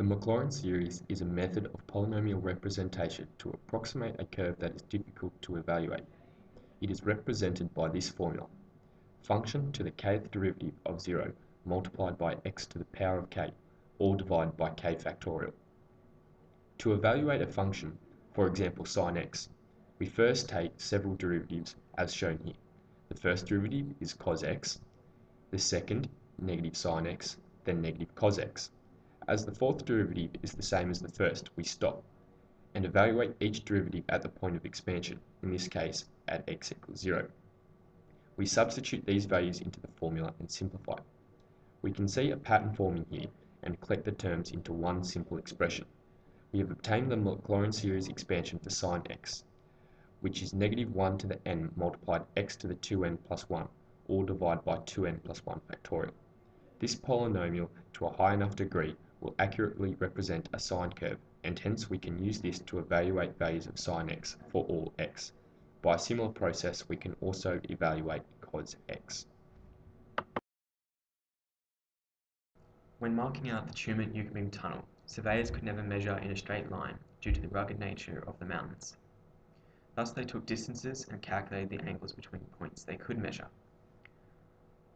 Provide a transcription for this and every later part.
Maclaurin series is a method of polynomial representation to approximate a curve that is difficult to evaluate. It is represented by this formula: function to the kth derivative of 0 multiplied by x to the power of k, all divided by k factorial. To evaluate a function, for example sin x, we first take several derivatives as shown here. The first derivative is cos x, the second negative sin x, then negative cos x. As the fourth derivative is the same as the first, we stop and evaluate each derivative at the point of expansion, in this case at x equals 0. We substitute these values into the formula and simplify. We can see a pattern forming here and collect the terms into one simple expression. We have obtained the Maclaurin series expansion for sin x, which is negative 1 to the n multiplied x to the 2n plus 1, all divided by 2n plus 1 factorial. This polynomial, to a high enough degree, will accurately represent a sine curve, and hence we can use this to evaluate values of sin x for all x. By a similar process, we can also evaluate cos x. When marking out the Tumut-Yucca tunnel, surveyors could never measure in a straight line due to the rugged nature of the mountains. Thus they took distances and calculated the angles between points they could measure.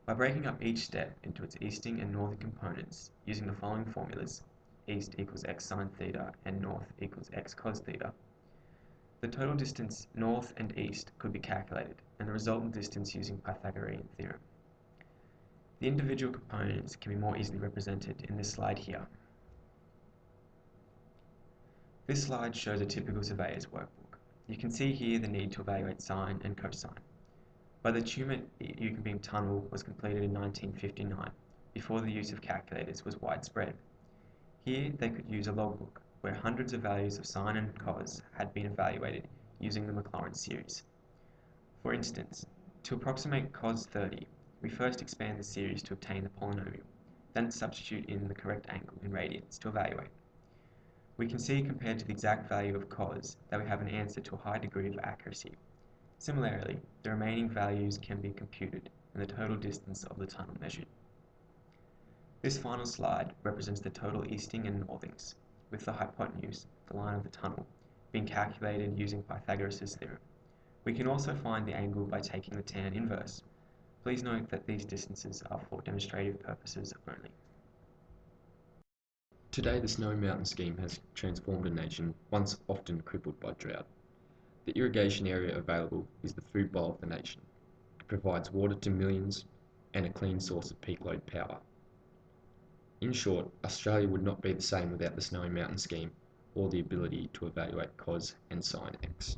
By breaking up each step into its easting and northern components using the following formulas, east equals x sine theta and north equals x cos theta, the total distance north and east could be calculated, and the resultant distance using Pythagorean theorem. The individual components can be more easily represented in this slide here. This slide shows a typical surveyor's workbook. You can see here the need to evaluate sine and cosine. But the Tumut-Yucca tunnel was completed in 1959, before the use of calculators was widespread. Here they could use a logbook, where hundreds of values of sine and cos had been evaluated using the Maclaurin series. For instance, to approximate cos 30, we first expand the series to obtain the polynomial, then substitute in the correct angle in radians to evaluate. We can see, compared to the exact value of cos, that we have an answer to a high degree of accuracy. Similarly, the remaining values can be computed and the total distance of the tunnel measured. This final slide represents the total easting and northings, with the hypotenuse, the line of the tunnel, being calculated using Pythagoras' theorem. We can also find the angle by taking the tan inverse. Please note that these distances are for demonstrative purposes only. Today, the Snowy Mountain scheme has transformed a nation once often crippled by drought. The irrigation area available is the food bowl of the nation. It provides water to millions and a clean source of peak load power. In short, Australia would not be the same without the Snowy Mountain scheme or the ability to evaluate cos and sin x.